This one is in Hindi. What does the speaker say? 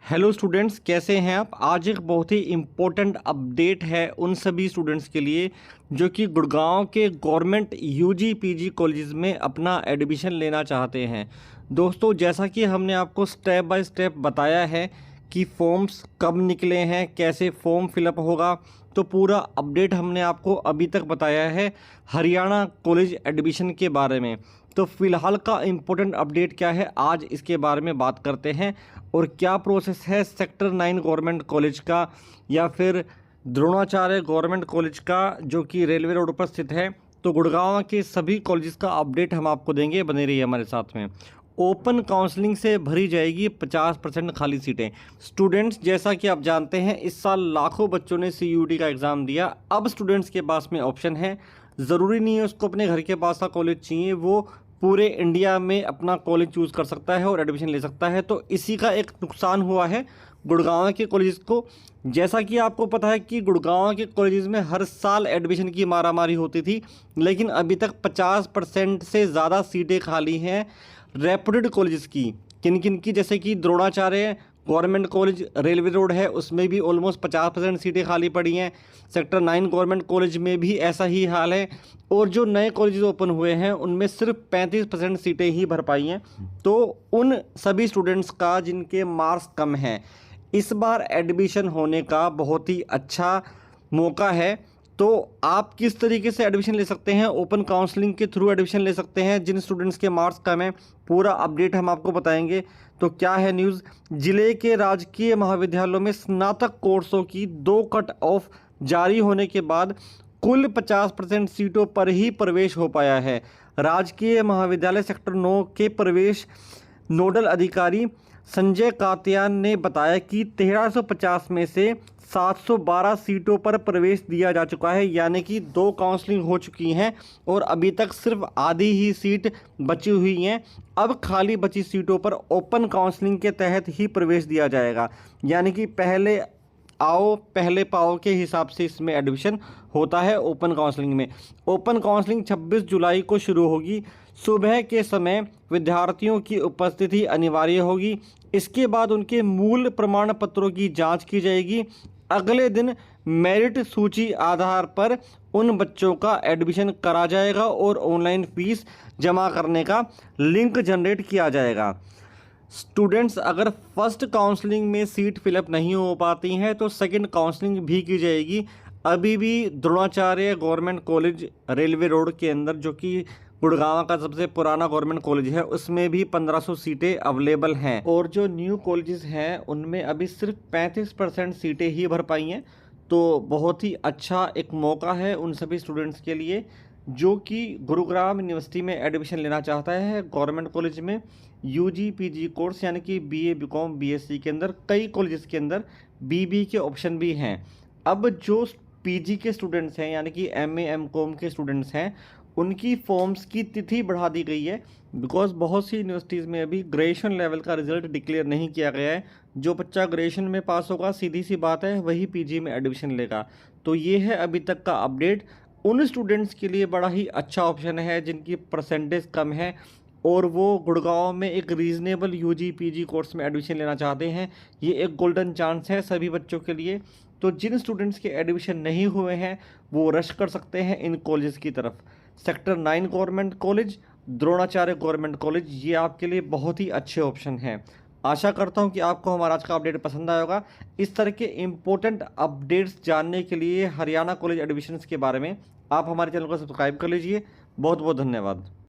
हेलो स्टूडेंट्स, कैसे हैं आप। आज एक बहुत ही इम्पोर्टेंट अपडेट है उन सभी स्टूडेंट्स के लिए जो कि गुड़गांव के गवर्नमेंट यूजी पीजी कॉलेजेस में अपना एडमिशन लेना चाहते हैं। दोस्तों, जैसा कि हमने आपको स्टेप बाय स्टेप बताया है कि फॉर्म्स कब निकले हैं, कैसे फॉर्म फिलअप होगा, तो पूरा अपडेट हमने आपको अभी तक बताया है हरियाणा कॉलेज एडमिशन के बारे में। तो फ़िलहाल का इम्पोर्टेंट अपडेट क्या है, आज इसके बारे में बात करते हैं। और क्या प्रोसेस है सेक्टर 9 गवर्नमेंट कॉलेज का या फिर द्रोणाचार्य गवर्नमेंट कॉलेज का जो कि रेलवे रोड पर स्थित है। तो गुड़गांव के सभी कॉलेजेस का अपडेट हम आपको देंगे, बने रहिए हमारे साथ में। ओपन काउंसलिंग से भरी जाएगी 50% खाली सीटें। स्टूडेंट्स, जैसा कि आप जानते हैं, इस साल लाखों बच्चों ने CUET का एग्ज़ाम दिया। अब स्टूडेंट्स के पास में ऑप्शन है, ज़रूरी नहीं है उसको अपने घर के पास का कॉलेज चाहिए, वो पूरे इंडिया में अपना कॉलेज चूज़ कर सकता है और एडमिशन ले सकता है। तो इसी का एक नुकसान हुआ है गुड़गांव के कॉलेज को। जैसा कि आपको पता है कि गुड़गांव के कॉलेजेस में हर साल एडमिशन की मारामारी होती थी, लेकिन अभी तक 50% से ज़्यादा सीटें खाली हैं रेपुटेड कॉलेजेस की। किन किन की, जैसे कि Dronacharya government college railway road है, उसमें भी ऑलमोस्ट 50% सीटें खाली पड़ी हैं। सेक्टर 9 गवर्नमेंट कॉलेज में भी ऐसा ही हाल है। और जो नए कॉलेजेस ओपन हुए हैं उनमें सिर्फ 35% सीटें ही भर पाई हैं। तो उन सभी स्टूडेंट्स का जिनके मार्क्स कम हैं, इस बार एडमिशन होने का बहुत ही अच्छा मौका है। तो आप किस तरीके से एडमिशन ले सकते हैं, ओपन काउंसलिंग के थ्रू एडमिशन ले सकते हैं जिन स्टूडेंट्स के मार्क्स कम हैं, पूरा अपडेट हम आपको बताएंगे। तो क्या है न्यूज़, जिले के राजकीय महाविद्यालयों में स्नातक कोर्सों की 2 कट ऑफ जारी होने के बाद कुल 50% सीटों पर ही प्रवेश हो पाया है। राजकीय महाविद्यालय सेक्टर 9 के प्रवेश नोडल अधिकारी संजय कात्यान ने बताया कि 1350 में से 712 सीटों पर प्रवेश दिया जा चुका है, यानी कि 2 काउंसलिंग हो चुकी हैं और अभी तक सिर्फ आधी ही सीट बची हुई हैं। अब खाली बची सीटों पर ओपन काउंसलिंग के तहत ही प्रवेश दिया जाएगा, यानी कि पहले आओ पहले पाओ के हिसाब से इसमें एडमिशन होता है ओपन काउंसलिंग में। ओपन काउंसलिंग 26 जुलाई को शुरू होगी। सुबह के समय विद्यार्थियों की उपस्थिति अनिवार्य होगी। इसके बाद उनके मूल प्रमाण पत्रों की जांच की जाएगी। अगले दिन मेरिट सूची आधार पर उन बच्चों का एडमिशन करा जाएगा और ऑनलाइन फीस जमा करने का लिंक जनरेट किया जाएगा। स्टूडेंट्स, अगर फर्स्ट काउंसलिंग में सीट फिलअप नहीं हो पाती हैं तो सेकंड काउंसलिंग भी की जाएगी। अभी भी Dronacharya government college railway road के अंदर, जो कि गुड़गांव का सबसे पुराना गवर्नमेंट कॉलेज है, उसमें भी 1500 सीटें अवेलेबल हैं। और जो न्यू कॉलेजेस हैं उनमें अभी सिर्फ 35% सीटें ही भर पाई हैं। तो बहुत ही अच्छा एक मौका है उन सभी स्टूडेंट्स के लिए जो कि गुरुग्राम यूनिवर्सिटी में एडमिशन लेना चाहता है गवर्नमेंट कॉलेज में यूजी पीजी कोर्स, यानी कि BA BCom BSc के अंदर कई कॉलेजेस के अंदर BB के ऑप्शन भी हैं। अब जो PG के स्टूडेंट्स हैं, यानी कि MA MCom के स्टूडेंट्स हैं, उनकी फॉर्म्स की तिथि बढ़ा दी गई है। बिकॉज बहुत सी यूनिवर्सिटीज़ में अभी ग्रेजुएशन लेवल का रिजल्ट डिक्लेयर नहीं किया गया है। जो बच्चा ग्रेजुएशन में पास होगा, सीधी सी बात है, वही PG में एडमिशन लेगा। तो ये है अभी तक का अपडेट। उन स्टूडेंट्स के लिए बड़ा ही अच्छा ऑप्शन है जिनकी परसेंटेज कम है और वो गुड़गांव में एक रीज़नेबल UG PG कोर्स में एडमिशन लेना चाहते हैं। ये एक गोल्डन चांस है सभी बच्चों के लिए। तो जिन स्टूडेंट्स के एडमिशन नहीं हुए हैं वो रश कर सकते हैं इन कॉलेज की तरफ। Sector 9 government college, Dronacharya government college, ये आपके लिए बहुत ही अच्छे ऑप्शन हैं। आशा करता हूं कि आपको हमारा आज का अपडेट पसंद आया होगा। इस तरह के इम्पोर्टेंट अपडेट्स जानने के लिए हरियाणा कॉलेज एडमिशन्स के बारे में आप हमारे चैनल को सब्सक्राइब कर लीजिए। बहुत बहुत धन्यवाद।